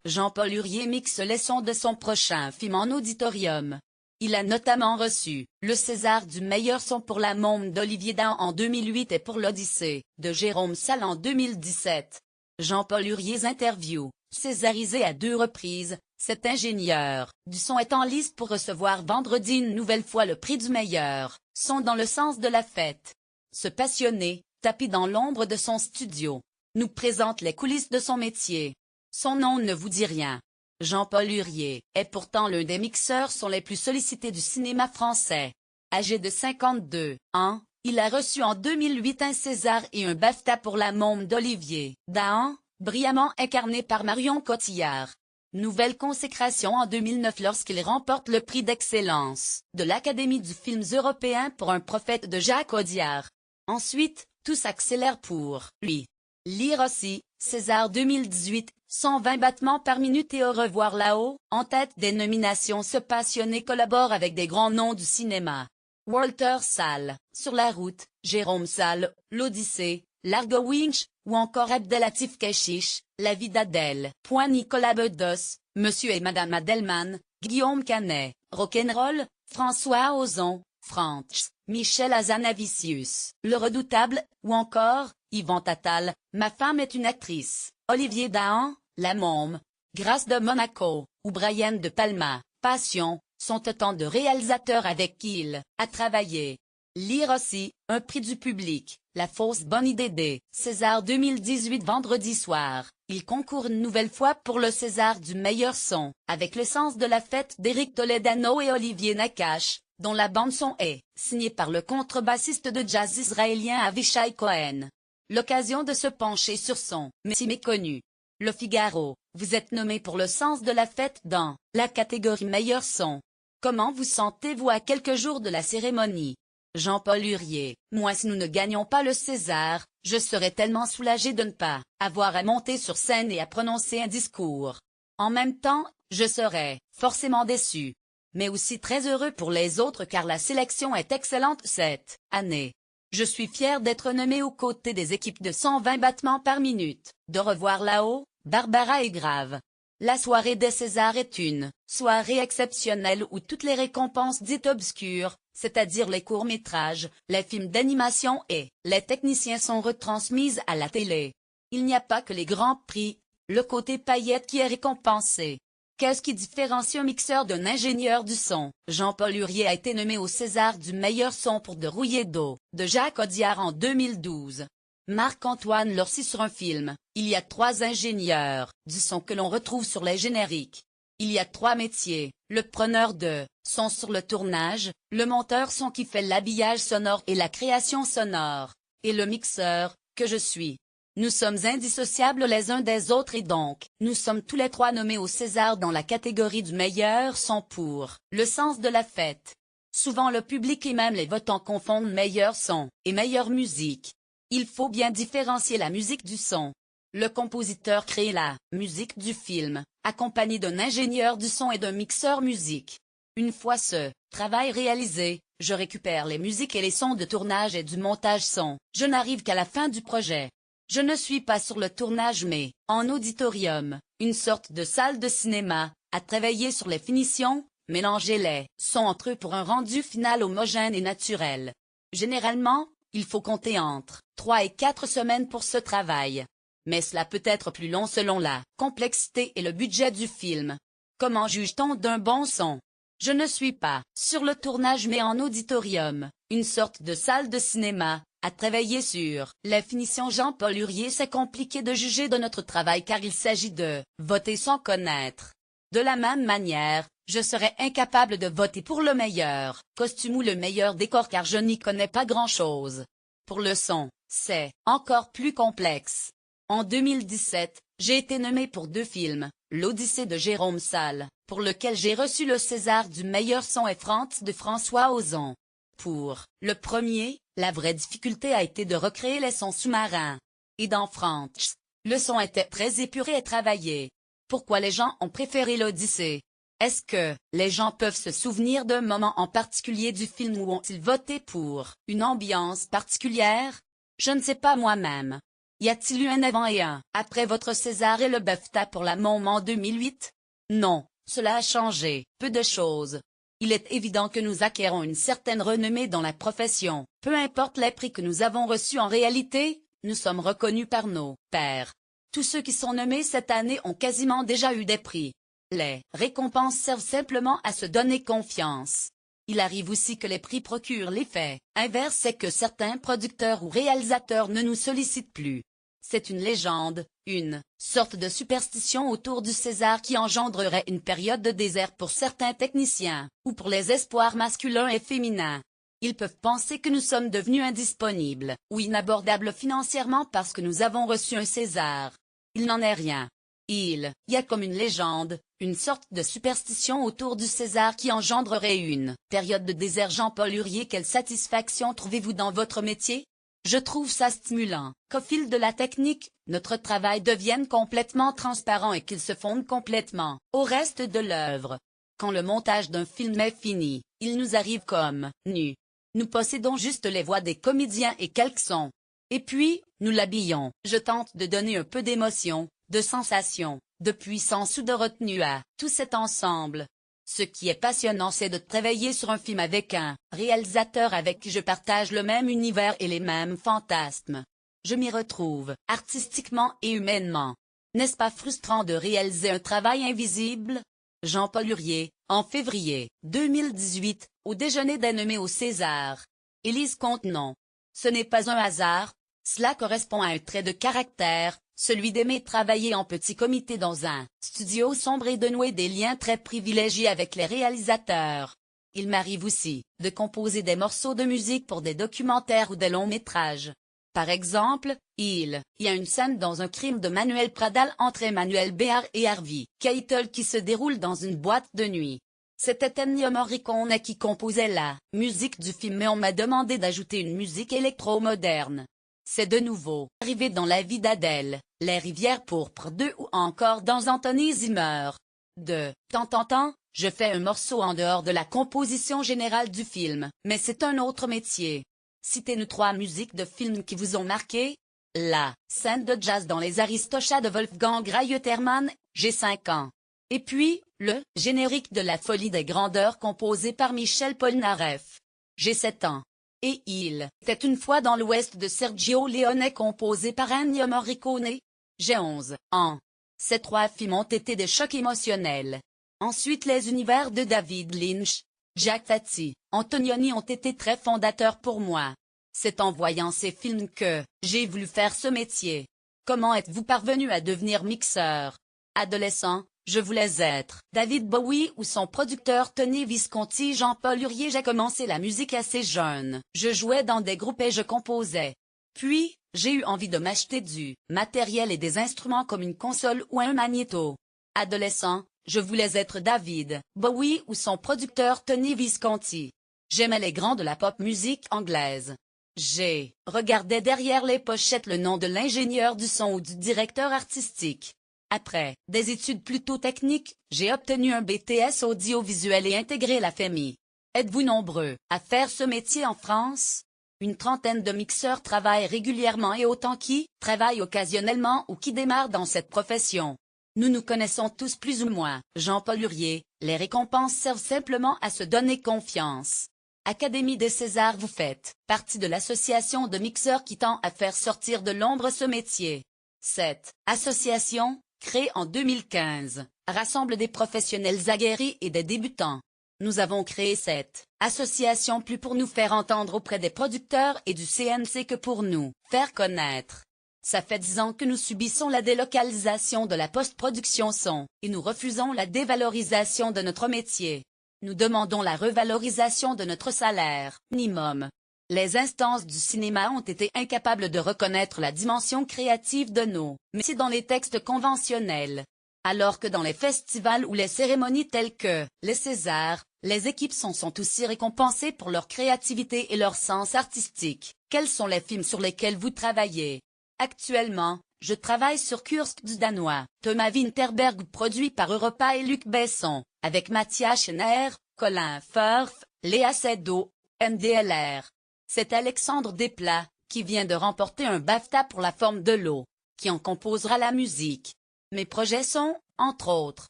Jean-Paul Hurier mixe les sons de son prochain film en auditorium. Il a notamment reçu le César du meilleur son pour La Môme d'Olivier Dahan en 2008 et pour L'Odyssée de Jérôme Salle en 2017. Jean-Paul Huriers interview, césarisé à 2 reprises, cet ingénieur du son est en lice pour recevoir vendredi une nouvelle fois le prix du meilleur son dans le sens de la fête. Ce passionné, tapi dans l'ombre de son studio, nous présente les coulisses de son métier. Son nom ne vous dit rien. Jean-Paul Hurier est pourtant l'un des mixeurs son les plus sollicités du cinéma français. Âgé de 52 ans, il a reçu en 2008 un César et un BAFTA pour La Môme d'Olivier Dahan, brillamment incarné par Marion Cotillard. Nouvelle consécration en 2009 lorsqu'il remporte le prix d'excellence de l'Académie du film européen pour Un prophète de Jacques Audiard. Ensuite, tout s'accélère pour lui. Lire aussi, César 2018, 120 battements par minute et Au revoir là-haut, en tête des nominations. Ce passionné collabore avec des grands noms du cinéma. Walter Salles, Sur la route, Jérôme Salle, L'Odyssée, Largo Winch, ou encore Abdelatif Kechiche, La vie d'Adèle. Nicolas Bedos, Monsieur et Madame Adelman, Guillaume Canet, Rock'n'Roll, François Ozon, Franz, Michel Hazanavicius, Le Redoutable, ou encore, Yvan Attal, Ma femme est une actrice, Olivier Dahan, La Môme, Grâce de Monaco, ou Brian De Palma, Passion, sont autant de réalisateurs avec qui il a travaillé. Lire aussi, un prix du public, La fausse bonne idée des César 2018 vendredi soir. Il concourt une nouvelle fois pour le César du meilleur son, avec le sens de la fête d'Éric Toledano et Olivier Nakache, dont la bande-son est signée par le contrebassiste de jazz israélien Avishai Cohen. L'occasion de se pencher sur son métier méconnu. Le Figaro, vous êtes nommé pour le sens de la fête dans la catégorie meilleur son. Comment vous sentez-vous à quelques jours de la cérémonie? Jean-Paul Hurier, moi si nous ne gagnons pas le César, je serais tellement soulagé de ne pas avoir à monter sur scène et à prononcer un discours. En même temps, je serais forcément déçu. Mais aussi très heureux pour les autres car la sélection est excellente cette année. Je suis fier d'être nommé aux côtés des équipes de 120 battements par minute, de revoir là-haut, Barbara et Grave. La soirée des Césars est une soirée exceptionnelle où toutes les récompenses dites obscures, c'est-à-dire les courts-métrages, les films d'animation et les techniciens sont retransmises à la télé. Il n'y a pas que les grands prix, le côté paillettes qui est récompensé. Qu'est-ce qui différencie un mixeur d'un ingénieur du son? Jean-Paul Hurier a été nommé au César du meilleur son pour De rouillé d'eau, de Jacques Audiard en 2012. Marc-Antoine Lorcy sur un film. Il y a 3 ingénieurs du son que l'on retrouve sur les génériques. Il y a 3 métiers, le preneur de son sur le tournage, le monteur son qui fait l'habillage sonore et la création sonore, et le mixeur, que je suis. Nous sommes indissociables les uns des autres et donc, nous sommes tous les 3 nommés au César dans la catégorie du meilleur son pour le sens de la fête. Souvent le public et même les votants confondent meilleur son et meilleure musique. Il faut bien différencier la musique du son. Le compositeur crée la musique du film, accompagné d'un ingénieur du son et d'un mixeur musique. Une fois ce travail réalisé, je récupère les musiques et les sons de tournage et du montage son. Je n'arrive qu'à la fin du projet. Je ne suis pas sur le tournage mais, en auditorium, une sorte de salle de cinéma, à travailler sur les finitions, mélanger les sons entre eux pour un rendu final homogène et naturel. Généralement, il faut compter entre 3 et 4 semaines pour ce travail. Mais cela peut être plus long selon la complexité et le budget du film. Comment juge-t-on d'un bon son? Je ne suis pas sur le tournage mais en auditorium, une sorte de salle de cinéma, à travailler sur les finitions. Jean-Paul Hurier, c'est compliqué de juger de notre travail car il s'agit de voter sans connaître. De la même manière, je serais incapable de voter pour le meilleur costume ou le meilleur décor car je n'y connais pas grand-chose. Pour le son, c'est encore plus complexe. En 2017, j'ai été nommé pour 2 films, L'Odyssée de Jérôme Salle, pour lequel j'ai reçu le César du meilleur son et Franz de François Ozon. Pour le premier, la vraie difficulté a été de recréer les sons sous-marins. Et dans Franz, le son était très épuré et travaillé. Pourquoi les gens ont préféré l'Odyssée? Est-ce que les gens peuvent se souvenir d'un moment en particulier du film ou ont-ils voté pour une ambiance particulière? Je ne sais pas moi-même. Y a-t-il eu un avant et un après votre César et le BAFTA pour la Môme en 2008? Non, cela a changé, peu de choses. Il est évident que nous acquérons une certaine renommée dans la profession, peu importe les prix que nous avons reçus en réalité, nous sommes reconnus par nos pairs. Tous ceux qui sont nommés cette année ont quasiment déjà eu des prix. Les récompenses servent simplement à se donner confiance. Il arrive aussi que les prix procurent l'effet inverse, c'est que certains producteurs ou réalisateurs ne nous sollicitent plus. C'est une légende, une sorte de superstition autour du César qui engendrerait une période de désert pour certains techniciens, ou pour les espoirs masculins et féminins. Ils peuvent penser que nous sommes devenus indisponibles, ou inabordables financièrement parce que nous avons reçu un César. Il n'en est rien. Il y a comme une légende, une sorte de superstition autour du César qui engendrerait une période de désert. Jean-Paul Hurier, quelle satisfaction trouvez-vous dans votre métier? Je trouve ça stimulant, qu'au fil de la technique, notre travail devienne complètement transparent et qu'il se fonde complètement au reste de l'œuvre. Quand le montage d'un film est fini, il nous arrive comme nu. Nous possédons juste les voix des comédiens et quelques sons. Et puis, nous l'habillons. Je tente de donner un peu d'émotion, de sensation, de puissance ou de retenue à tout cet ensemble. Ce qui est passionnant, c'est de travailler sur un film avec un réalisateur avec qui je partage le même univers et les mêmes fantasmes. Je m'y retrouve, artistiquement et humainement. N'est-ce pas frustrant de réaliser un travail invisible? Jean-Paul Hurier, en février 2018, au déjeuner des nommés au César. Élise Contenant. Ce n'est pas un hasard, cela correspond à un trait de caractère, celui d'aimer travailler en petit comité dans un studio sombre et de nouer des liens très privilégiés avec les réalisateurs. Il m'arrive aussi de composer des morceaux de musique pour des documentaires ou des longs métrages. Par exemple, il y a une scène dans Un crime de Manuel Pradal entre Emmanuel Béard et Harvey Keitel qui se déroule dans une boîte de nuit. C'était Ennio Morricone qui composait la musique du film, mais on m'a demandé d'ajouter une musique électro-moderne. C'est de nouveau arrivé dans La vie d'Adèle, Les rivières pourpres 2 ou encore dans Anthony Zimmer. De temps en temps, je fais un morceau en dehors de la composition générale du film, mais c'est un autre métier. Citez-nous 3 musiques de films qui vous ont marqué. La scène de jazz dans Les Aristochats de Wolfgang Reitherman, j'ai 5 ans. Et puis, le générique de La folie des grandeurs composé par Michel Polnareff. J'ai 7 ans. Et il était une fois dans l'Ouest de Sergio Leone composé par Ennio Morricone. J'ai 11 ans. Ces 3 films ont été des chocs émotionnels. Ensuite, les univers de David Lynch, Jacques Tati, Antonioni ont été très fondateurs pour moi. C'est en voyant ces films que j'ai voulu faire ce métier. Comment êtes-vous parvenu à devenir mixeur? Adolescent, je voulais être David Bowie ou son producteur Tony Visconti. Jean-Paul Hurier, j'ai commencé la musique assez jeune. Je jouais dans des groupes et je composais. Puis, j'ai eu envie de m'acheter du matériel et des instruments comme une console ou un magnéto. Adolescent, je voulais être David Bowie ou son producteur Tony Visconti. J'aimais les grands de la pop musique anglaise. J'ai regardé derrière les pochettes le nom de l'ingénieur du son ou du directeur artistique. Après des études plutôt techniques, j'ai obtenu un BTS audiovisuel et intégré la FEMI. Êtes-vous nombreux à faire ce métier en France? Une trentaine de mixeurs travaillent régulièrement et autant qui travaillent occasionnellement ou qui démarrent dans cette profession. Nous nous connaissons tous plus ou moins. Jean-Paul Hurier, les récompenses servent simplement à se donner confiance. Académie des Césars, vous faites partie de l'association de mixeurs qui tend à faire sortir de l'ombre ce métier. Cette association, créée en 2015, rassemble des professionnels aguerris et des débutants. Nous avons créé cette association plus pour nous faire entendre auprès des producteurs et du CNC que pour nous faire connaître. Ça fait 10 ans que nous subissons la délocalisation de la post-production son, et nous refusons la dévalorisation de notre métier. Nous demandons la revalorisation de notre salaire minimum. Les instances du cinéma ont été incapables de reconnaître la dimension créative de nos métiers dans les textes conventionnels. Alors que dans les festivals ou les cérémonies telles que les Césars, les équipes sont aussi récompensées pour leur créativité et leur sens artistique. Quels sont les films sur lesquels vous travaillez? Actuellement, je travaille sur Kursk du Danois, Thomas Winterberg, produit par Europa et Luc Besson, avec Mathias Schenner, Colin Firth, Léa Seydoux, MDLR. C'est Alexandre Desplat, qui vient de remporter un BAFTA pour La forme de l'eau, qui en composera la musique. Mes projets sont, entre autres,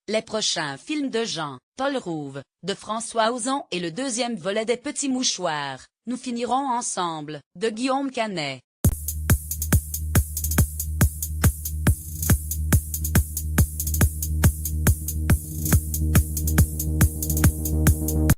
les prochains films de Jean-Paul Rouve, de François Ozon et le deuxième volet des Petits Mouchoirs, Nous finirons ensemble, de Guillaume Canet.